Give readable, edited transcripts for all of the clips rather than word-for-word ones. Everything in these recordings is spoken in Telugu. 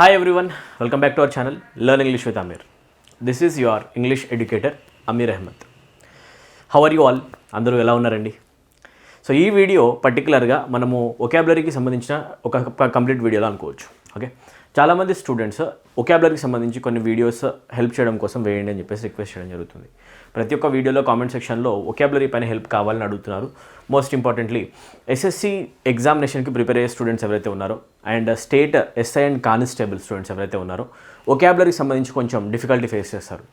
Hi everyone, welcome back to our channel Learn English with Amir. This is your English educator Amir Ahmed. How are you all? అందరూ ఎలా ఉన్నారండి? సో ఈ వీడియో పర్టికులర్గా మనము ఒకాబులరీకి సంబంధించిన ఒక కంప్లీట్ వీడియోలో అనుకోవచ్చు. ఓకే, చాలామంది స్టూడెంట్స్ ఒకాబులరీకి సంబంధించి కొన్ని వీడియోస్ హెల్ప్ చేయడం కోసం వేయండి అని చెప్పేసి రిక్వెస్ట్ చేయడం జరుగుతుంది. ప్రతి ఒక్క వీడియోలో కామెంట్ సెక్షన్లో ఒకాబులరీ పైన హెల్ప్ కావాలని అడుగుతున్నారు. మోస్ట్ ఇంపార్టెంట్లీ ఎస్ఎస్సి ఎగ్జామినేషన్కి ప్రిపేర్ అయ్యే స్టూడెంట్స్ ఎవరైతే ఉన్నారో and state SI and constable students ఎవరైతే ఉన్నారో ఒకాబులరీకి సంబంధించి కొంచెం డిఫికల్టీ ఫేస్ చేస్తారు.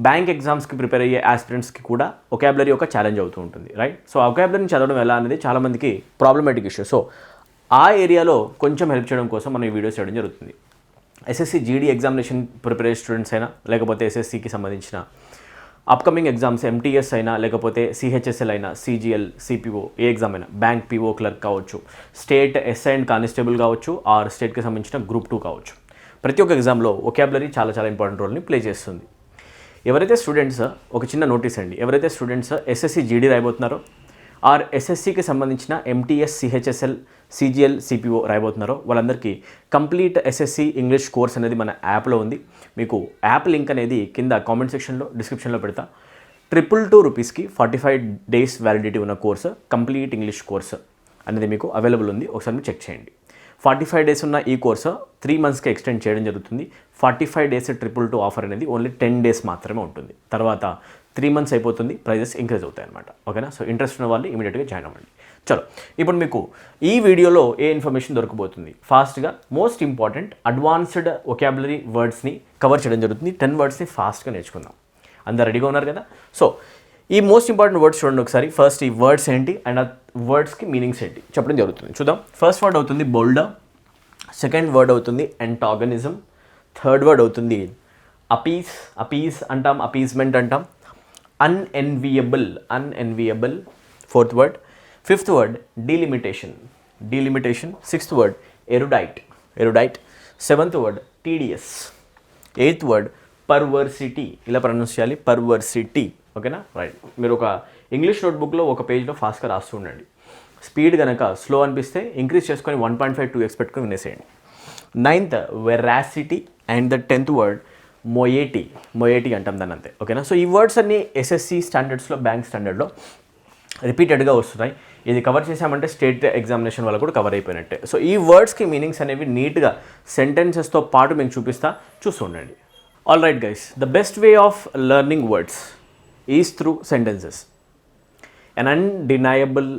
బ్యాంక్ ఎగ్జామ్స్కి ప్రిపేర్ అయ్యే ఆస్పిరెంట్స్కి కూడా ఒకాబులరీ ఒక ఛాలెంజ్ అవుతూ ఉంటుంది, రైట్? సో ఒకాబులరీని చదవడం ఎలా అనేది చాలామందికి ప్రాబ్లమేటిక్ ఇష్యూ. సో ఆ ఏరియాలో కొంచెం హెల్ప్ చేయడం కోసం మనం ఈ వీడియోస్ చేయడం జరుగుతుంది. ఎస్ఎస్సి జీడీ ఎగ్జామినేషన్ ప్రిపేర్ అయ్యే స్టూడెంట్స్ అయినా లేకపోతే ఎస్ఎస్సికి సంబంధించిన అప్కమింగ్ ఎగ్జామ్స్ ఎంటీఎస్ అయినా లేకపోతే సిహెచ్ఎస్ఎల్ అయినా సిజిఎల్ సిపిఓ ఏ ఎగ్జామ్ అయినా బ్యాంక్ పిఓ క్లర్క్ కావచ్చు, స్టేట్ ఎస్ఐ అండ్ కానిస్టేబుల్ కావచ్చు, ఆర్ స్టేట్కి సంబంధించిన గ్రూప్ 2 కావచ్చు. ప్రతి ఒక్క ఎగ్జామ్లో ఒకాబులరీ చాలా ఇంపార్టెంట్ రోల్ని ప్లే చేస్తుంది. ఎవరైతే స్టూడెంట్స్ ఒక చిన్న నోటీస్ అండి, ఎవరైతే స్టూడెంట్స్ ఎస్ఎస్సి జీడీ రాయబోతున్నారో ఆర్ ఎస్ఎస్సికి సంబంధించిన ఎంటీఎస్ సిహెచ్ఎస్ఎల్ సిజిఎల్ సిపిఓ రాయబోతున్నారో వాళ్ళందరికీ కంప్లీట్ ఎస్ఎస్సి ఇంగ్లీష్ కోర్స్ అనేది మన యాప్లో ఉంది. మీకు యాప్ లింక్ అనేది కింద కామెంట్ సెక్షన్లో డిస్క్రిప్షన్లో పెడతా. 222 రూపీస్కి 45 days వ్యాలిడిటీ ఉన్న కోర్సు కంప్లీట్ ఇంగ్లీష్ కోర్సు అనేది మీకు అవైలబుల్ ఉంది. ఒకసారి మీరు చెక్ చేయండి. 45 days ఉన్న ఈ కోర్సు 3 monthsకి ఎక్స్టెండ్ చేయడం జరుగుతుంది. 45 days 222 ఆఫర్ అనేది ఓన్లీ 10 days మాత్రమే ఉంటుంది. తర్వాత 3 months అయిపోతుంది, ప్రైజెస్ ఇంక్రీజ్ అవుతాయి అనమాట. ఓకేనా? సో ఇంట్రెస్ట్ ఉన్న వాళ్ళు ఇమీడియట్గా జాయిన్ అవ్వండి. చలో, ఇప్పుడు మీకు ఈ వీడియోలో ఏ ఇన్ఫర్మేషన్ దొరకబోతుంది? ఫాస్ట్గా మోస్ట్ ఇంపార్టెంట్ అడ్వాన్స్డ్ ఒకాబులరీ వర్డ్స్ని కవర్ చేయడం జరుగుతుంది. 10 wordsని ఫాస్ట్గా నేర్చుకుందాం. అందరు రెడీగా ఉన్నారు కదా? సో ఈ మోస్ట్ ఇంపార్టెంట్ వర్డ్స్ చూడండి ఒకసారి. ఫస్ట్ ఈ వర్డ్స్ ఏంటి అండ్ ఆ వర్డ్స్కి మీనింగ్స్ ఏంటి చెప్పడం జరుగుతుంది. చూద్దాం. ఫస్ట్ వర్డ్ అవుతుంది బోల్డర్, సెకండ్ వర్డ్ అవుతుంది ఎంటాగనిజం, థర్డ్ వర్డ్ అవుతుంది అపీస్ అంటాం, అపీస్మెంట్ అంటాం, unenviable fourth word, fifth word delimitation, sixth word erudite, seventh word tedious, eighth word perversity. ఇలా ప్రొనౌన్స్ చేయాలి, పర్వర్సిటీ. ఓకేనా? రైట్. మీరు ఒక ఇంగ్లీష్ నోట్బుక్లో ఒక పేజ్లో ఫాస్ట్గా రాస్తూ ఉండండి. స్పీడ్ కనుక స్లో అనిపిస్తే ఇంక్రీజ్ చేసుకొని 1.5 2x పెట్టుకొని వినేసేయండి. Ninth veracity and the 10th word moiety అంటాం దాన్ని, అంతే. ఓకేనా? సో ఈ వర్డ్స్ అన్ని ఎస్ఎస్సి స్టాండర్డ్స్లో బ్యాంక్ స్టాండర్డ్లో రిపీటెడ్గా వస్తున్నాయి. ఇది కవర్ చేసామంటే స్టేట్ ఎగ్జామినేషన్ వల్ల కూడా కవర్ అయిపోయినట్టే. సో ఈ వర్డ్స్కి మీనింగ్స్ అనేవి నీట్గా సెంటెన్సెస్తో పాటు మేము చూస్తూ ఉండండి. All right guys, the best way of learning words is through sentences. An undeniable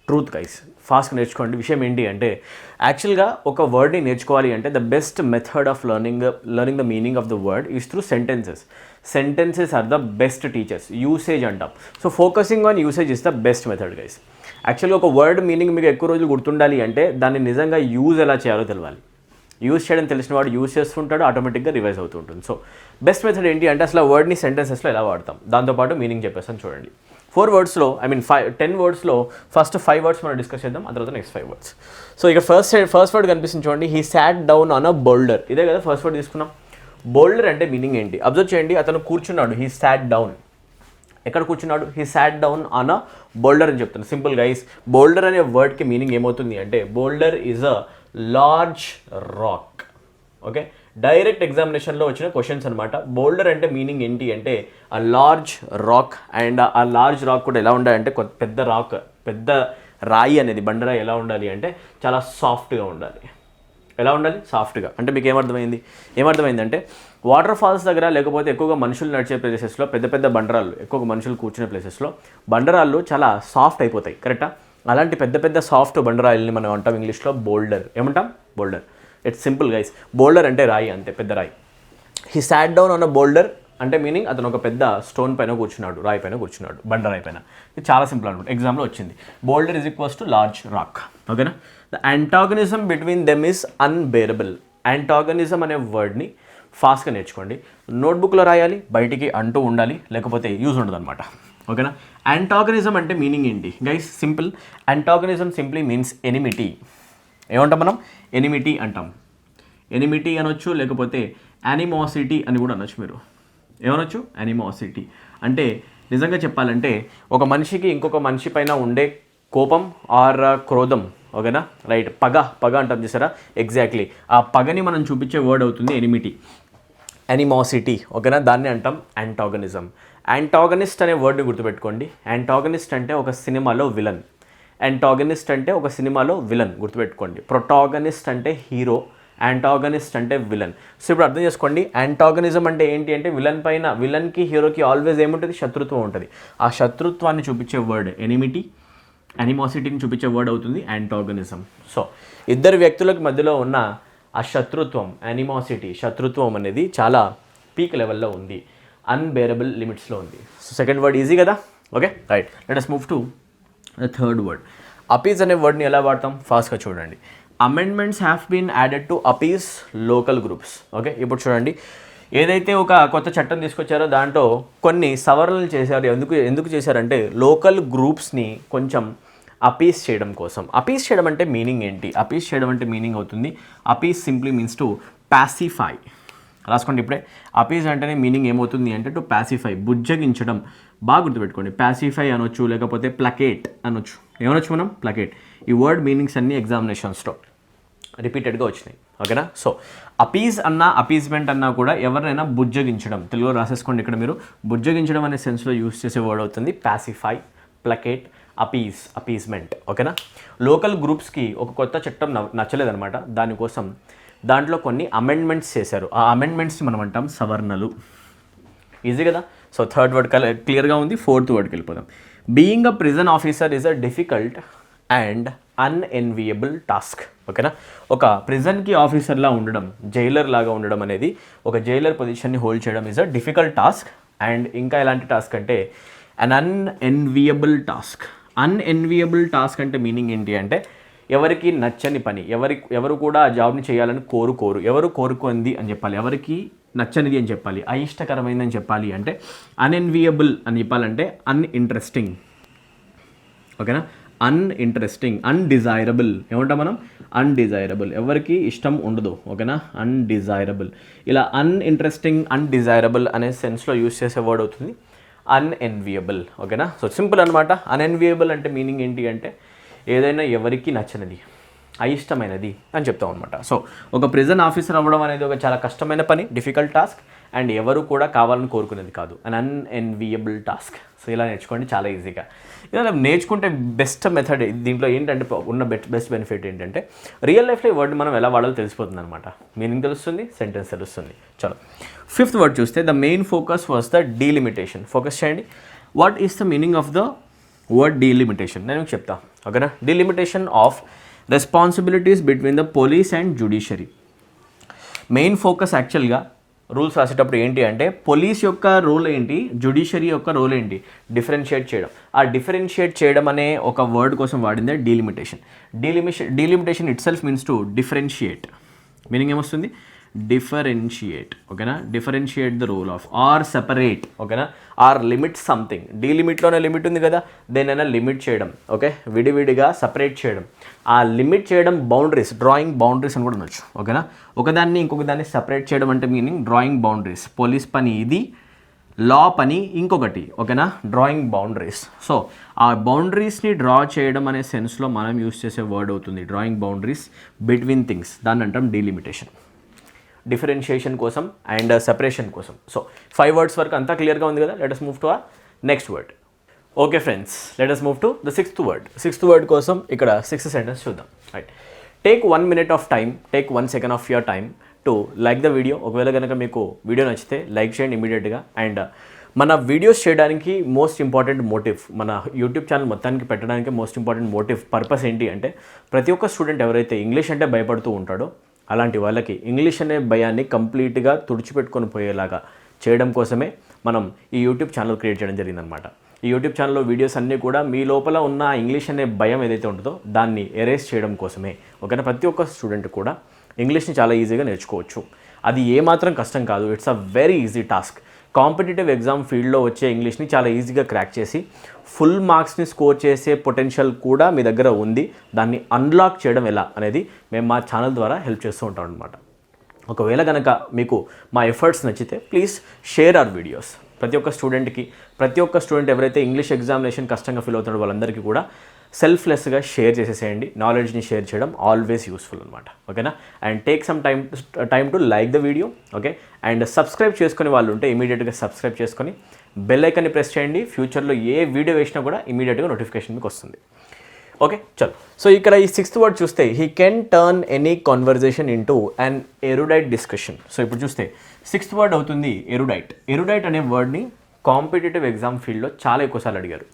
truth guys. ఫాస్ట్గా నేర్చుకోండి. విషయం ఏంటి అంటే యాక్చువల్గా ఒక వర్డ్ని నేర్చుకోవాలి అంటే the best method of learning the meaning of the word is through sentences are the best teachers. Usage అంటాం. So focusing on usage is the best method guys. యాక్చువల్గా ఒక వర్డ్ మీనింగ్ మీకు ఎక్కువ రోజులు గుర్తుండాలి అంటే దాన్ని నిజంగా యూజ్ ఎలా చేయాలో తెలియాలి. యూజ్ చేయడం తెలిసిన వాడు యూజ్ చేస్తుంటాడు, ఆటోమేటిక్గా రివైజ్ అవుతూ ఉంటుంది. సో బెస్ట్ మెథడ్ ఏంటి అంటే అసలు ఆ వర్డ్ని సెంటెన్సెస్లో ఎలా వాడతాం, దాంతోపాటు మీనింగ్ చెప్పేస్తాను చూడండి. 4 wordsలో 10 wordsలో ఫస్ట్ 5 words మనం డిస్కస్ చేద్దాం, ఆ తర్వాత నెక్స్ట్ 5 words. సో ఇక ఫస్ట్ వర్డ్ కనిపిస్తుంది చూడండి, he sat down on a bolder. ఇదే కదా ఫస్ట్ వర్డ్ తీసుకున్నాం. బోల్డర్ అంటే మీనింగ్ ఏంటి అబ్జర్వ్ చేయండి. అతను కూర్చున్నాడు, హీ సాట్ డౌన్. ఎక్కడ కూర్చున్నాడు? He sat down on a bolder అని చెప్తాను. సింపుల్ గైస్, బోల్డర్ అనే వర్డ్కి మీనింగ్ ఏమవుతుంది అంటే bolder is a large rock. Okay, direct ఎగ్జామినేషన్లో వచ్చిన క్వశ్చన్స్ అనమాట. బోల్డర్ అంటే మీనింగ్ ఏంటి అంటే ఆ లార్జ్ రాక్. అండ్ ఆ లార్జ్ రాక్ కూడా ఎలా ఉండాలంటే పెద్ద రాయి అనేది బండరాయి ఎలా ఉండాలి అంటే చాలా సాఫ్ట్గా ఉండాలి. ఎలా ఉండాలి? సాఫ్ట్గా. అంటే మీకు ఏమర్థమైందంటే వాటర్ ఫాల్స్ దగ్గర లేకపోతే ఎక్కువగా మనుషులు నడిచే ప్లేసెస్లో పెద్ద బండరాళ్ళు, ఎక్కువగా మనుషులు కూర్చునే ప్లేసెస్లో బండరాళ్ళు చాలా సాఫ్ట్ అయిపోతాయి. కరెక్టా? అలాంటి పెద్ద సాఫ్ట్ బండరాయిల్ని మనం అంటాం ఇంగ్లీష్లో బోల్డర్. ఏమంటాం? Bolder. It's simple guys. Bolder అంటే రాయి, అంతే, పెద్ద రాయి. He sat down on a bolder అంటే మీనింగ్ అతను ఒక పెద్ద స్టోన్ పైన కూర్చున్నాడు, రాయి పైన కూర్చున్నాడు, బండరాయి పైన. ఇది చాలా సింపుల్ అనమాట. ఎగ్జామ్లో వచ్చింది. Boulder is equals to large rock. ఓకేనా? The antagonism between them is unbearable. Antagonism అనే వర్డ్ని ఫాస్ట్గా నేర్చుకోండి. నోట్బుక్లో రాయాలి, బయటికి అంటూ ఉండాలి, లేకపోతే యూజ్ ఉండదు అనమాట. ఓకేనా? యాంటాగనిజం అంటే మీనింగ్ ఏంటి guys? Simple. Antagonism simply means enmity. ఏమంటాం మనం? ఎనిమిటీ అంటాం. ఎనిమిటీ అనొచ్చు, లేకపోతే యానిమాసిటీ అని కూడా అనొచ్చు. మీరు ఏమనొచ్చు? యానిమాసిటీ అంటే నిజంగా చెప్పాలంటే ఒక మనిషికి ఇంకొక మనిషి పైన ఉండే కోపం ఆర్ క్రోధం ఓకేనా రైట్. పగ అంటాం చూసారా, ఎగ్జాక్ట్లీ ఆ పగని మనం చూపించే వర్డ్ అవుతుంది ఎనిమిటీ, ఎనిమాసిటీ, ఓకేనా. దాన్ని అంటాం యాంటాగనిజం. యాంటాగనిస్ట్ అనే వర్డ్ని గుర్తుపెట్టుకోండి. యాంటాగనిస్ట్ అంటే ఒక సినిమాలో విలన్, యాంటాగనిస్ట్ అంటే ఒక సినిమాలో విలన్ గుర్తుపెట్టుకోండి. ప్రొటాగనిస్ట్ అంటే హీరో, యాంటాగనిస్ట్ అంటే విలన్. సో ఇప్పుడు అర్థం చేసుకోండి, యాంటాగనిజం అంటే ఏంటి అంటే విలన్కి హీరోకి ఆల్వేస్ ఏముంటుంది, శత్రుత్వం ఉంటుంది. ఆ శత్రుత్వాన్ని చూపించే వర్డ్ ఎనిమిటీ, ఎనిమాసిటీని చూపించే వర్డ్ అవుతుంది యాంటాగనిజం. సో ఇద్దరు వ్యక్తులకు మధ్యలో ఉన్న ఆ శత్రుత్వం, యానిమాసిటీ, శత్రుత్వం అనేది చాలా పీక్ లెవెల్లో ఉంది, అన్బేరబుల్ లిమిట్స్లో ఉంది. సో సెకండ్ వర్డ్ ఈజీ కదా, okay right. Let us move to the third word. Appease అనే వర్డ్ని ఎలా వాడతాం, ఫాస్ట్గా చూడండి. Amendments have been added to appease local groups. Okay ఇప్పుడు చూడండి, ఏదైతే ఒక కొత్త చట్టం తీసుకొచ్చారో దాంట్లో కొన్ని సవరణలు చేశారు. ఎందుకు చేశారంటే లోకల్ గ్రూప్స్ని కొంచెం అపీస్ చేయడం కోసం. అపీస్ చేయడం అంటే మీనింగ్ ఏంటి, అపీస్ చేయడం అంటే మీనింగ్ అవుతుంది, appease simply means to pacify. రాసుకోండి ఇప్పుడే. అపీస్ అంటేనే మీనింగ్ ఏమవుతుంది అంటే టు పాసిఫై, బుజ్జగించడం. బాగా గుర్తుపెట్టుకోండి, పాసిఫై అనొచ్చు, లేకపోతే ప్లకేట్ అనొచ్చు. ఏమనొచ్చు మనం, ప్లకేట్. ఈ వర్డ్ మీనింగ్స్ అన్ని ఎగ్జామినేషన్స్లో రిపీటెడ్గా వచ్చినాయి, ఓకేనా. సో అపీజ్ అన్నా అపీజ్మెంట్ అన్నా కూడా ఎవరినైనా బుజ్జగించడం. తెలుగులో రాసేసుకోండి ఇక్కడ మీరు. బుజ్జగించడం అనే సెన్స్లో యూస్ చేసే వర్డ్ అవుతుంది పాసిఫై, ప్లకేట్, అపీజ్మెంట్, ఓకేనా. లోకల్ గ్రూప్స్కి ఒక కొత్త చట్టం నచ్చలేదన్నమాట, దానికోసం దాంట్లో కొన్ని అమెండ్మెంట్స్ చేశారు. ఆ అమెండ్మెంట్స్ని మనం అంటాం సవరణలు. ఈజీ కదా. సో థర్డ్ వర్డ్ క్లియర్గా ఉంది. ఫోర్త్ వర్డ్కి వెళ్ళిపోదాం. Being a prison officer is a difficult and unenviable task, ఓకేనా. ఒక ప్రిజన్కి ఆఫీసర్లా ఉండడం, జైలర్ లాగా ఉండడం అనేది, ఒక జైలర్ పొజిషన్ని హోల్డ్ చేయడం is a difficult task. And ఇంకా ఎలాంటి టాస్క్ అంటే అన్ అన్ఎన్వియబుల్ టాస్క్. అన్ఎన్వియబుల్ టాస్క్ అంటే మీనింగ్ ఏంటి అంటే ఎవరికి నచ్చని పని, ఎవరు కూడా ఆ జాబ్ని చేయాలని కోరుకోరు. ఎవరు కోరుకుంది అని చెప్పాలి, ఎవరికి నచ్చనిది అని చెప్పాలి, అయిష్టకరమైనది అని చెప్పాలి. అంటే అన్ఎన్వియబుల్ అని చెప్పాలంటే అన్ఇంట్రెస్టింగ్, ఓకేనా. అన్ఇంట్రెస్టింగ్, అన్డిజైరబుల్ ఏమంటాం మనం, అన్డిజైరబుల్, ఎవరికి ఇష్టం ఉండదు, ఓకేనా. అన్డిజైరబుల్, ఇలా అన్ఇంట్రెస్టింగ్, అన్డిజైరబుల్ అనే సెన్స్లో యూస్ చేసే వర్డ్ అవుతుంది అన్ఎన్వియబుల్, ఓకేనా. సో సింపుల్ అనమాట. అన్ఎన్వియబుల్ అంటే మీనింగ్ ఏంటి అంటే ఏదైనా ఎవరికి నచ్చనిది, అయిష్టమైనది అని చెప్తాం అనమాట. సో ఒక ప్రిజన్ ఆఫీసర్ అవ్వడం అనేది ఒక చాలా కష్టమైన పని, డిఫికల్ట్ టాస్క్, అండ్ ఎవరు కూడా కావాలని కోరుకునేది కాదు, అన్ అన్ఎన్వియబుల్ టాస్క్. సో ఇలా నేర్చుకోండి చాలా ఈజీగా. ఇలా నేర్చుకుంటే బెస్ట్ మెథడ్ దీంట్లో ఏంటంటే ఉన్న బెస్ట్ బెనిఫిట్ ఏంటంటే రియల్ లైఫ్లో ఈ వర్డ్ మనం ఎలా వాడాలో తెలిసిపోతుంది అనమాట. మీనింగ్ తెలుస్తుంది, సెంటెన్స్ తెలుస్తుంది. చలో ఫిఫ్త్ వర్డ్ చూస్తే the main focus was the delimitation. Focus చేయండి. What is the meaning of the word delimitation నేను మీకు చెప్తా, ఓకేనా. Delimitation of responsibilities between the police and judiciary. Main focus యాక్చువల్గా రూల్స్ రాసేటప్పుడు ఏంటి అంటే పోలీస్ యొక్క రోల్ ఏంటి, జ్యుడిషియరీ యొక్క రోల్ ఏంటి, డిఫరెన్షియేట్ చేయడం. ఆ డిఫరెన్షియేట్ చేయడం అనే ఒక వర్డ్ కోసం వాడిందే delimitation. Delimitation itself means to differentiate. Meaning ఏమొస్తుంది, డిఫరెన్షియేట్, ఓకేనా. Differentiate the role of or separate, ఓకేనా. Or limit something. లిమిట్లోనే లిమిట్ ఉంది కదా, దేనైనా లిమిట్ చేయడం, ఓకే. విడివిడిగా సపరేట్ చేయడం. ఆ లిమిట్ చేయడం బౌండరీస్, డ్రాయింగ్ బౌండరీస్ అని కూడా అనొచ్చు, ఓకేనా. ఒకదాన్ని ఇంకొక దాన్ని సపరేట్ చేయడం అంటే మీనింగ్ డ్రాయింగ్ బౌండరీస్. పోలీస్ పని ఇది, లా పని ఇంకొకటి, ఓకేనా. Drawing boundaries. సో ఆ బౌండరీస్ని డ్రా చేయడం అనే సెన్స్లో మనం యూస్ చేసే వర్డ్ అవుతుంది డ్రాయింగ్ బౌండరీస్ బిట్వీన్ థింగ్స్. దాన్ని అంటాం డీలిమిటేషన్. డిఫరెన్షియేషన్ కోసం అండ్ సెపరేషన్ కోసం. సో 5 వర్డ్స్ వరకు అంతా క్లియర్గా ఉంది కదా. Let us move to our next word. Okay friends, let us move to the sixth word. Sixth word కోసం ఇక్కడ 6th సెంటెన్స్ చూద్దాం. Right. Take 1 minute of time, take 1 second of your time to like the video. ఒకవేళ కనుక మీకు వీడియో నచ్చితే లైక్ చేయండి ఇమీడియట్గా. అండ్ మన వీడియోస్ చేయడానికి మోస్ట్ ఇంపార్టెంట్ మోటివ్, మన యూట్యూబ్ ఛానల్ మొత్తానికి పెట్టడానికి మోస్ట్ ఇంపార్టెంట్ మోటివ్, పర్పస్ ఏంటి అంటే ప్రతి ఒక్క స్టూడెంట్ ఎవరైతే ఇంగ్లీష్ అంటే భయపడుతూ ఉంటాడో అలాంటి వాళ్ళకి ఇంగ్లీష్ అనే భయాన్ని కంప్లీట్గా తుడిచిపెట్టుకొని పోయేలాగా చేయడం కోసమే మనం ఈ యూట్యూబ్ ఛానల్ క్రియేట్ చేయడం జరిగిందనమాట. ఈ యూట్యూబ్ ఛానల్లో వీడియోస్ అన్నీ కూడా మీ లోపల ఉన్న ఇంగ్లీష్ అనే భయం ఏదైతే ఉంటుందో దాన్ని ఎరేస్ చేయడం కోసమే, ఓకేనా. ప్రతి ఒక్క స్టూడెంట్ కూడా ఇంగ్లీష్ని చాలా ఈజీగా నేర్చుకోవచ్చు. అది ఏమాత్రం కష్టం కాదు, it's a very easy task. Competitive exam ఫీల్డ్లో వచ్చే ఇంగ్లీష్ని చాలా ఈజీగా క్రాక్ చేసి ఫుల్ మార్క్స్ని స్కోర్ చేసే పొటెన్షియల్ కూడా మీ దగ్గర ఉంది. దాన్ని అన్లాక్ చేయడం ఎలా అనేది మేము మా ఛానల్ ద్వారా హెల్ప్ చేస్తూ ఉంటాం అనమాట. ఒకవేళ కనుక మీకు మా ఎఫర్ట్స్ నచ్చితే ప్లీజ్ షేర్ అవర్ వీడియోస్. ప్రతి ఒక్క స్టూడెంట్ ఎవరైతే ఇంగ్లీష్ ఎగ్జామినేషన్ కష్టంగా ఫీల్ అవుతున్నాడో వాళ్ళందరికీ కూడా సెల్ఫ్లెస్గా షేర్ చేసేసేయండి. నాలెడ్జ్ని షేర్ చేయడం ఆల్వేస్ యూస్ఫుల్ అనమాట. ఓకేనా? And take some time to like the video. Okay, and subscribe చేసుకునే వాళ్ళు ఉంటే ఇమీడియట్గా సబ్స్క్రైబ్ చేసుకొని బెల్ ఐకాన్ని ప్రెస్ చేయండి. ఫ్యూచర్లో ఏ వీడియో వేసినా కూడా ఇమీడియట్గా నోటిఫికేషన్ మీకు వస్తుంది. ఓకే, చలో. సో ఇక్కడ ఈ 6th వర్డ్ చూస్తే he can turn any conversation into an erudite discussion. So ఇప్పుడు చూస్తే 6th వర్డ్ అవుతుంది ఎరుడైట్. ఎరుడైట్ అనే వర్డ్ని కాంపిటేటివ్ ఎగ్జామ్ ఫీల్డ్లో చాలా ఎక్కువసార్లు అడిగారు.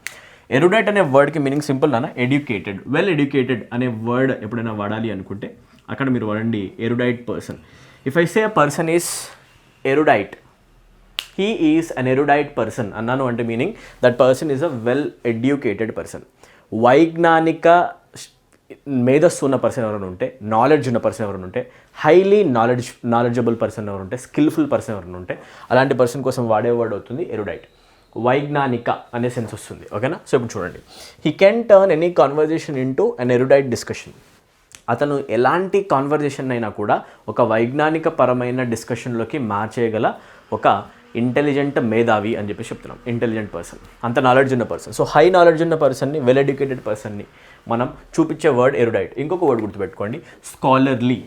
ఎరుడైట్ అనే వర్డ్కి మీనింగ్ సింపుల్ నాన్న, ఎడ్యుకేటెడ్. వెల్ ఎడ్యుకేటెడ్ అనే వర్డ్ ఎప్పుడైనా వాడాలి అనుకుంటే అక్కడ మీరు వాడండి erudite person. If I say a person is erudite, he is an erudite person అన్నాను అంటే meaning that person is a well educated person. వైజ్ఞానిక మేధస్సు ఉన్న పర్సన్ ఎవరైనా ఉంటే, నాలెడ్జ్ ఉన్న పర్సన్ ఎవరైనా ఉంటే, హైలీ నాలెడ్జబుల్ పర్సన్ ఎవరు ఉంటే, స్కిల్ఫుల్ పర్సన్ ఎవరైనా ఉంటే అలాంటి పర్సన్ కోసం వాడే వర్డ్ అవుతుంది ఎరుడైట్. వైజ్ఞానిక అనే సెన్స్ వస్తుంది. ఓకేనా? సో ఇప్పుడు చూడండి, he can turn any conversation into an erudite discussion. అతను ఎలాంటి కాన్వర్జేషన్ అయినా కూడా ఒక వైజ్ఞానిక పరమైన డిస్కషన్లోకి మార్చేయగల ఒక ఇంటెలిజెంట్ మేధావి అని చెప్పి చెప్తున్నాం. ఇంటెలిజెంట్ పర్సన్, అంత నాలెడ్జ్ ఉన్న పర్సన్. సో హై నాలెడ్జ్ ఉన్న పర్సన్ని, వెల్ ఎడ్యుకేటెడ్ పర్సన్ని మనం చూపించే వర్డ్ ఎరుడైట్. ఇంకొక వర్డ్ గుర్తుపెట్టుకోండి, స్కాలర్లీ.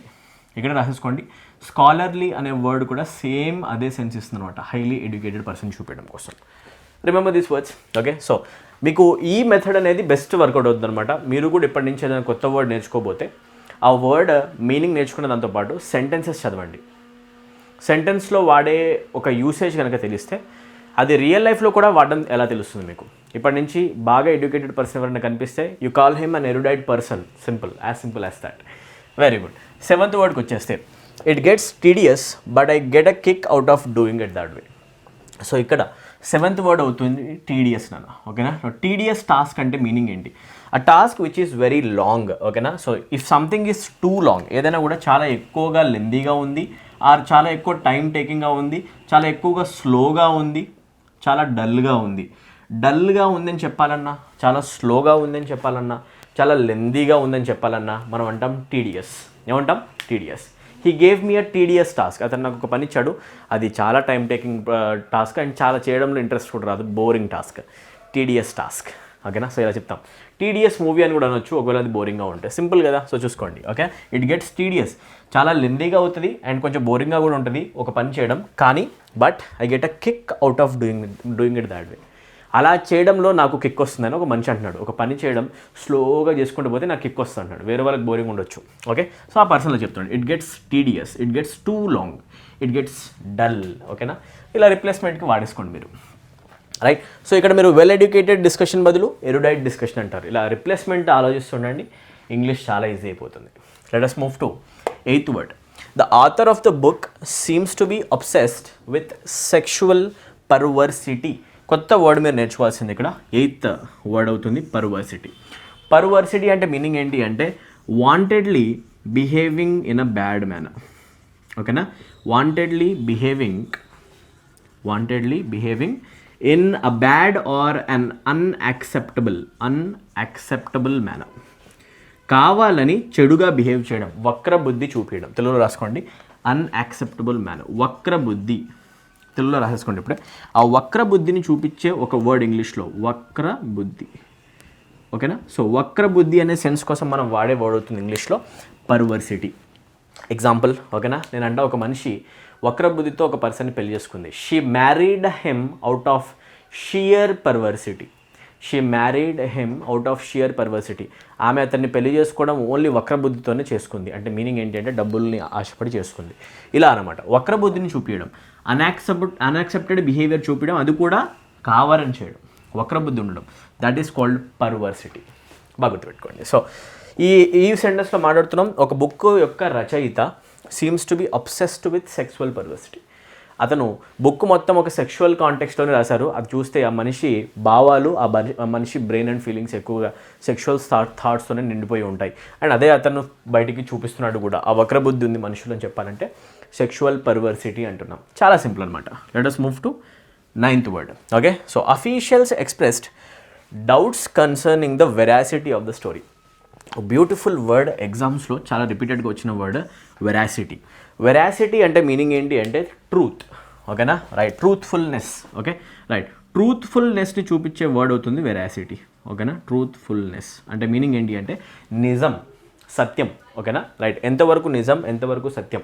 ఇక్కడ రాసేసుకోండి, స్కాలర్లీ అనే వర్డ్ కూడా సేమ్ అదే సెన్స్ ఇస్తుంది అనమాట, హైలీ ఎడ్యుకేటెడ్ పర్సన్ చూపించడం కోసం. Remember this words. Okay, so మీకు ఈ మెథడ్ అనేది బెస్ట్ వర్కౌట్ అవుతుంది అనమాట. మీరు కూడా ఇప్పటి నుంచి ఏదైనా కొత్త వర్డ్ నేర్చుకోబోతే ఆ వర్డ్ మీనింగ్ నేర్చుకున్న దాంతోపాటు సెంటెన్సెస్ చదవండి. సెంటెన్స్లో వాడే ఒక యూసేజ్ కనుక తెలిస్తే అది రియల్ లైఫ్లో కూడా వాడడం ఎలా తెలుస్తుంది మీకు. ఇప్పటి నుంచి బాగా ఎడ్యుకేటెడ్ పర్సన్ ఎవరైనా కనిపిస్తే you call him an erudite person. Simple as that. Very good. 7th వర్డ్కి వచ్చేస్తే it gets tedious but I get a kick out of doing it that way. So ఇక్కడ 7th వర్డ్ అవుతుంది టీడియస్ నాన్న. ఓకేనా? టీడియస్ టాస్క్ అంటే మీనింగ్ ఏంటి? ఆ task which is very long. ఓకేనా? So if something is too long, ఏదైనా కూడా చాలా ఎక్కువగా లెందీగా ఉంది, ఆర్ చాలా ఎక్కువ టైం టేకింగ్గా ఉంది, చాలా ఎక్కువగా స్లోగా ఉంది, చాలా డల్గా ఉంది. డల్గా ఉందని చెప్పాలన్నా, చాలా స్లోగా ఉందని చెప్పాలన్నా, చాలా లెందీగా ఉందని చెప్పాలన్నా మనం అంటాం టీడియస్. ఏమంటాం? Tedious. He gave me a tedious task. అతను నాకు ఒక పని ఇచ్చాడు, అది చాలా టైం టేకింగ్ టాస్క్ అండ్ చాలా చేయడంలో ఇంట్రెస్ట్ కూడా రాదు, బోరింగ్ టాస్క్, టీడియస్ టాస్క్. ఓకేనా? సో ఇలా చెప్తాం. టీడియస్ మూవీ అని కూడా అనొచ్చు ఒకవేళ అది బోరింగ్గా ఉంటే. సింపుల్ కదా? సో చూసుకోండి. ఓకే, ఇట్ గెట్స్ టీడియస్, చాలా లెందీగా అవుతుంది అండ్ కొంచెం బోరింగ్గా కూడా ఉంటుంది ఒక పని చేయడం, కానీ but I get a kick out of doing it that way. అలా చేయడంలో నాకు కిక్ వస్తుందని ఒక మనిషి అంటున్నాడు. ఒక పని చేయడం స్లోగా చేసుకుంటూ పోతే నాకు కిక్ వస్తుంది అంటున్నాడు. వేరే వాళ్ళకి బోరింగ్ ఉండొచ్చు. ఓకే, సో ఆ పర్సన్లో చెప్తున్నాడు it gets tedious, it gets too long, it gets dull. ఓకేనా? ఇలా రిప్లేస్మెంట్కి వాడేసుకోండి మీరు. రైట్. సో ఇక్కడ మీరు వెల్ ఎడ్యుకేటెడ్ డిస్కషన్ బదులు ఎరుడైట్ డిస్కషన్ అంటారు. ఇలా రిప్లేస్మెంట్ ఆలోచిస్తుండండి, ఇంగ్లీష్ చాలా ఈజీ అయిపోతుంది. Let us move to 8th word. The author of the book seems to be obsessed with sexual perversity. కొత్త వర్డ్ మీరు నేర్చుకోవాల్సింది ఇక్కడ 8th వర్డ్ అవుతుంది పర్వర్సిటీ. పర్వర్సిటీ అంటే మీనింగ్ ఏంటి అంటే wantedly behaving in a bad manner. ఓకేనా? Wantedly behaving in a bad or an unacceptable manner. కావాలని చెడుగా బిహేవ్ చేయడం, వక్ర బుద్ధి చూపించడం. తెలుగులో రాసుకోండి, అన్యాక్సెప్టబుల్ మేనర్. వక్ర బుద్ధి తెలుగులో రాసేసుకోండి ఇప్పుడే. ఆ వక్ర బుద్ధిని చూపించే ఒక వర్డ్ ఇంగ్లీష్లో వక్ర బుద్ధి. ఓకేనా? సో వక్ర బుద్ధి అనే సెన్స్ కోసం మనం వాడే వర్డ్ అవుతుంది ఇంగ్లీష్లో పర్వర్సిటీ. ఎగ్జాంపుల్. ఓకేనా? నేనంటే ఒక మనిషి వక్ర బుద్ధితో ఒక పర్సన్ని పెళ్లి చేసుకుంది. She married him out of sheer perversity. ఆమె అతన్ని పెళ్లి చేసుకోవడం ఓన్లీ వక్ర బుద్ధితోనే చేసుకుంది. అంటే మీనింగ్ ఏంటంటే డబ్బుల్ని ఆశపడి చేసుకుంది. ఇలా అనమాట. వక్ర బుద్ధిని చూపించడం, అన్యాక్సెప్టెడ్ బిహేవియర్ చూపించడం, అది కూడా కావాలని చేయడం, వక్ర బుద్ధి ఉండడం, దట్ ఈస్ కాల్డ్ పర్వర్సిటీ. బాగా గుర్తుపెట్టుకోండి. సో ఈ సెంటెన్స్లో మాట్లాడుతున్నాం, ఒక బుక్ యొక్క రచయిత seems to be obsessed with sexual perversity. అతను బుక్ మొత్తం ఒక సెక్షువల్ కాంటెక్స్ట్లోనే రాశారు. అది చూస్తే ఆ మనిషి భావాలు, ఆ మనిషి బ్రెయిన్ అండ్ ఫీలింగ్స్ ఎక్కువగా సెక్షువల్ థాట్స్తోనే నిండిపోయి ఉంటాయి. అండ్ అదే అతను బయటికి చూపిస్తున్నాడు కూడా. ఆ వక్రబుద్ధి ఉంది మనుషులు అని చెప్పాలంటే సెక్షువల్ పర్వర్సిటీ అంటున్నాం. చాలా సింపుల్ అనమాట. Let us move to 9th word. Okay, so officials expressed doubts concerning the veracity of the story. Beautiful word, ఎగ్జామ్స్లో చాలా రిపీటెడ్గా వచ్చిన వర్డ్ వెరాసిటీ. వెరాసిటీ అంటే మీనింగ్ ఏంటి అంటే ట్రూత్. ఓకేనా? రైట్. ట్రూత్ఫుల్నెస్. Okay, right. ట్రూత్ఫుల్నెస్ని చూపించే వర్డ్ అవుతుంది వెరాసిటీ. ఓకేనా. ట్రూత్ఫుల్నెస్ అంటే మీనింగ్ ఏంటి అంటే నిజం, సత్యం. ఓకేనా, రైట్. ఎంతవరకు నిజం, ఎంతవరకు సత్యం,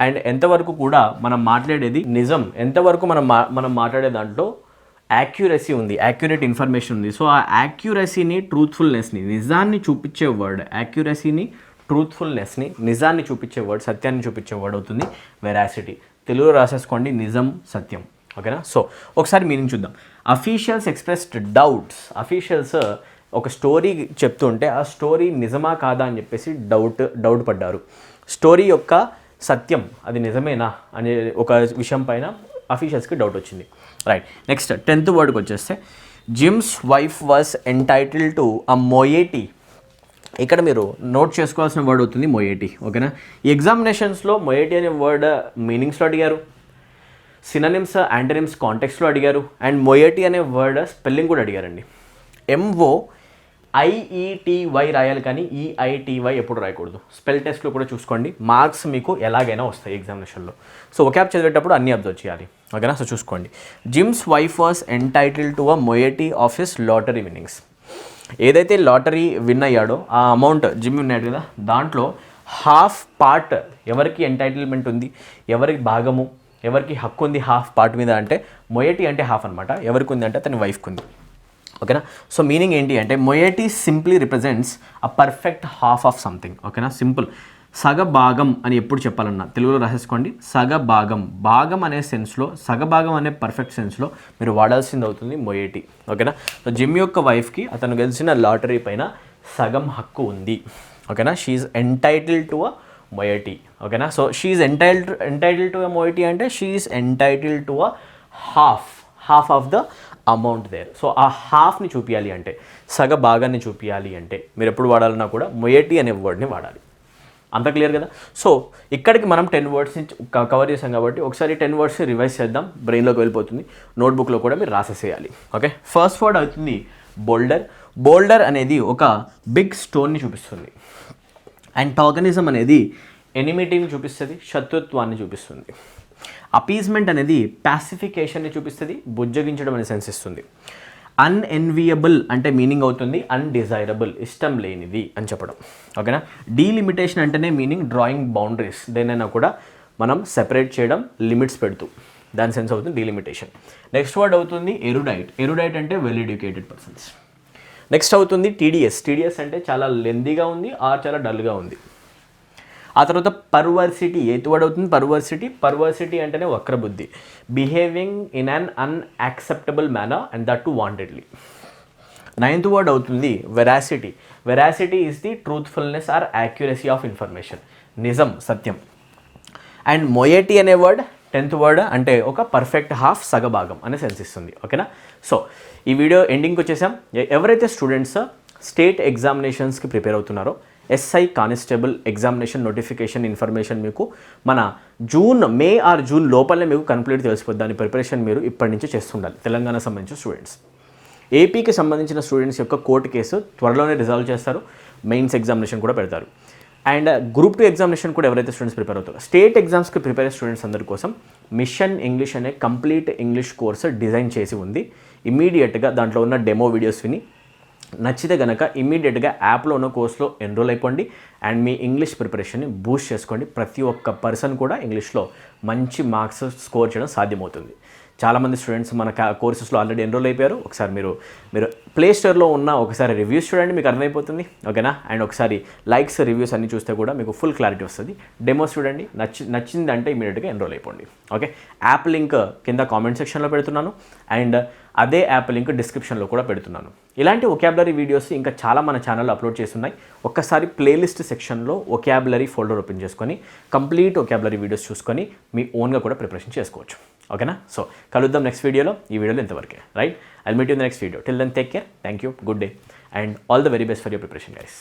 అండ్ ఎంతవరకు కూడా మనం మాట్లాడేది నిజం, ఎంతవరకు మనం మాట్లాడే దాంట్లో యాక్యురసీ ఉంది, యాక్యురేట్ ఇన్ఫర్మేషన్ ఉంది. సో ఆ యాక్యురసీని, ట్రూత్ఫుల్నెస్ని, నిజాన్ని చూపించే వర్డ్, యాక్యురసీని, ట్రూత్ఫుల్నెస్ని, నిజాన్ని చూపించే వర్డ్, సత్యాన్ని చూపించే వర్డ్ అవుతుంది వెరాసిటీ. తెలుగులో రాసేసుకోండి, నిజం, సత్యం. ఓకేనా. సో ఒకసారి మీనింగ్ చూద్దాం. Officials expressed doubts. అఫీషియల్స్ ఒక స్టోరీ చెప్తుంటే ఆ స్టోరీ నిజమా కాదా అని చెప్పేసి డౌట్ పడ్డారు. స్టోరీ యొక్క సత్యం అది నిజమేనా అనే ఒక విషయం పైన అఫీషియల్స్కి డౌట్ వచ్చింది. రైట్. నెక్స్ట్ 10th వర్డ్కి వచ్చేస్తే Jim's wife was entitle to a moiety. ఇక్కడ మీరు నోట్ చేసుకోవాల్సిన వర్డ్ అవుతుంది మొయేటీ. ఓకేనా. ఈ ఎగ్జామినేషన్స్లో మొయేటీ అనే వర్డ్ మీనింగ్స్లో అడిగారు, సిననిమ్స్, యాంటనిమ్స్ కాంటెక్స్లో అడిగారు, అండ్ మొయేటీ అనే వర్డ్ స్పెల్లింగ్ కూడా అడిగారండి. MOIETY రాయాలి, కానీ EITY ఎప్పుడు రాయకూడదు. స్పెల్ టెస్ట్లో కూడా చూసుకోండి, మార్క్స్ మీకు ఎలాగైనా వస్తాయి ఎగ్జామినేషన్లో. సో ఒకాబ్ చదివేటప్పుడు అన్నీ అబ్జర్వ్ చేయాలి. ఓకేనా. సో చూసుకోండి. Jim's wife was entitle to a moiety of his lottery winnings. ఏదైతే లాటరీ విన్ అయ్యాడో ఆ అమౌంట్ జిమ్ ఉన్నాడు కదా, దాంట్లో హాఫ్ పార్ట్ ఎవరికి ఎంటైటిల్మెంట్ ఉంది, ఎవరికి భాగము, ఎవరికి హక్కు ఉంది హాఫ్ పార్ట్ మీద అంటే మొయేటీ అంటే హాఫ్ అనమాట. ఎవరికి ఉంది అంటే అతని వైఫ్కి ఉంది. ఓకేనా. సో మీనింగ్ ఏంటి అంటే moiety simply represents a perfect half of something. ఓకేనా. సింపుల్. సగభాగం అని ఎప్పుడు చెప్పాలన్నా తెలుగులో రాసేసుకోండి, సగభాగం. భాగం అనే సెన్స్లో, సగభాగం అనే పర్ఫెక్ట్ సెన్స్లో మీరు వాడాల్సింది అవుతుంది మొయేటీ. ఓకేనా. సో జిమ్ యొక్క వైఫ్కి అతను గెలిచిన లాటరీ పైన సగం హక్కు ఉంది. ఓకేనా. She is entitled to a moiety. ఓకేనా. So she is entitled to a moiety అంటే she is entitled to a half of the amount there. So ఆ హాఫ్ని చూపించాలి అంటే, సగ భాగాన్ని చూపించాలి అంటే మీరు ఎప్పుడు వాడాలన్నా కూడా మొయేటీ అనే వర్డ్ని వాడాలి. అంత క్లియర్ కదా. సో ఇక్కడికి మనం 10 వర్డ్స్ని కవర్ చేసాం కాబట్టి ఒకసారి 10 వర్డ్స్ రివైజ్ చేద్దాం, బ్రెయిన్లోకి వెళ్ళిపోతుంది. నోట్బుక్లో కూడా మీరు రాసేసేయాలి. ఓకే. ఫస్ట్ వర్డ్ అవుతుంది బోల్డర్. బోల్డర్ అనేది ఒక బిగ్ స్టోన్ని చూపిస్తుంది. యాంటాగనిజం అనేది ఎనిమిటీని చూపిస్తుంది, శత్రుత్వాన్ని చూపిస్తుంది. అపీజ్మెంట్ అనేది పాసిఫికేషన్ని చూపిస్తుంది, బుజ్జగించడం అనే సెన్స్ ఇస్తుంది. అన్ఎన్వియబుల్ అంటే మీనింగ్ అవుతుంది అన్డిజైరబుల్, ఇష్టం లేనిది అని చెప్పడం. ఓకేనా. డీలిమిటేషన్ అంటేనే మీనింగ్ డ్రాయింగ్ బౌండరీస్, దేనైనా కూడా మనం సెపరేట్ చేయడం, లిమిట్స్ పెడుతూ, దాని సెన్స్ అవుతుంది డీలిమిటేషన్. నెక్స్ట్ వర్డ్ అవుతుంది ఎరుడైట్. ఎరుడైట్ అంటే వెల్ ఎడ్యుకేటెడ్ పర్సన్స్. నెక్స్ట్ అవుతుంది టీడీఎస్. టీడీఎస్ అంటే చాలా లెందీగా ఉంది ఆర్ చాలా డల్గా ఉంది. ఆ తర్వాత పర్వర్సిటీ. ఎయిత్ వర్డ్ అవుతుంది పర్వర్సిటీ. పర్వర్సిటీ అంటేనే వక్రబుద్ధి, behaving in an unacceptable manner and that to wantedly. 9th word అవుతుంది veracity. Veracity is the truthfulness or accuracy of information, నిజం, సత్యం. అండ్ మొయేటీ అనే వర్డ్ 10th వర్డ్ అంటే ఒక పర్ఫెక్ట్ హాఫ్, సగభాగం అనే సెన్స్ ఇస్తుంది. ఓకేనా. సో ఈ వీడియో ఎండింగ్కి వచ్చేసాం. ఎవరైతే స్టూడెంట్స్ స్టేట్ ఎగ్జామినేషన్స్కి ప్రిపేర్ అవుతున్నారో SI constable examination notification information మీకు మన మే ఆర్ జూన్ లోపలనే మీకు కంప్లీట్ తెలిసిపోద్ది. దాని ప్రిపరేషన్ మీరు ఇప్పటి నుంచి చేస్తుండాలి. తెలంగాణ సంబంధించిన స్టూడెంట్స్. ఏపీకి సంబంధించిన స్టూడెంట్స్ యొక్క కోర్టు కేసు త్వరలోనే రిజాల్వ్ చేస్తారు. మెయిన్స్ ఎగ్జామినేషన్ కూడా పెడతారు. అండ్ గ్రూప్ 2 ఎగ్జామినేషన్ కూడా ఎవరైతే స్టూడెంట్స్ ప్రిపేర్ అవుతారో, స్టేట్ ఎగ్జామ్స్కి ప్రిపేర్ అయ్యే స్టూడెంట్స్ అందరి కోసం మిషన్ ఇంగ్లీష్ అనే కంప్లీట్ ఇంగ్లీష్ కోర్సు డిజైన్ చేసి ఉంది. ఇమీడియట్గా దాంట్లో ఉన్న డెమో వీడియోస్ విని నచ్చితే కనుక ఇమీడియట్గా యాప్లో ఉన్న కోర్స్లో ఎన్రోల్ అయిపోండి అండ్ మీ ఇంగ్లీష్ ప్రిపరేషన్ని బూస్ట్ చేసుకోండి. ప్రతి ఒక్క పర్సన్ కూడా ఇంగ్లీష్లో మంచి మార్క్స్ స్కోర్ చేయడం సాధ్యమవుతుంది. చాలామంది స్టూడెంట్స్ మన కోర్సెస్లో ఆల్రెడీ ఎన్రోల్ అయిపోయారు. ఒకసారి మీరు ప్లే స్టోర్లో ఉన్న ఒకసారి రివ్యూస్ చూడండి, మీకు అర్థమైపోతుంది. ఓకేనా. అండ్ ఒకసారి లైక్స్, రివ్యూస్ అన్ని చూస్తే కూడా మీకు ఫుల్ క్లారిటీ వస్తుంది. డెమోస్ చూడండి, నచ్చిందంటే ఇమీడియట్గా ఎన్రోల్ అయిపోండి. ఓకే. యాప్ లింక్ కింద కామెంట్ సెక్షన్లో పెడుతున్నాను అండ్ అదే యాప్ లింక్ డిస్క్రిప్షన్లో కూడా పెడుతున్నాను. ఇలాంటి ఒకాబులరీ వీడియోస్ ఇంకా చాలా మన ఛానల్లో అప్లోడ్ చేస్తున్నాయి. ఒక్కసారి ప్లేలిస్ట్ సెక్షన్లో ఒకాబులరీ ఫోల్డర్ ఓపెన్ చేసుకొని కంప్లీట్ ఒకాబులరీ వీడియోస్ చూసుకొని మీ ఓన్గా కూడా ప్రిపరేషన్ చేసుకోవచ్చు. ఓకేనా. సో కలుద్దాం నెక్స్ట్ వీడియోలో. ఈ వీడియోలో ఇంతవరకే. Right. I'll meet you in the next video. Till then take care. Thank you. Good day and all the very best for your preparation guys.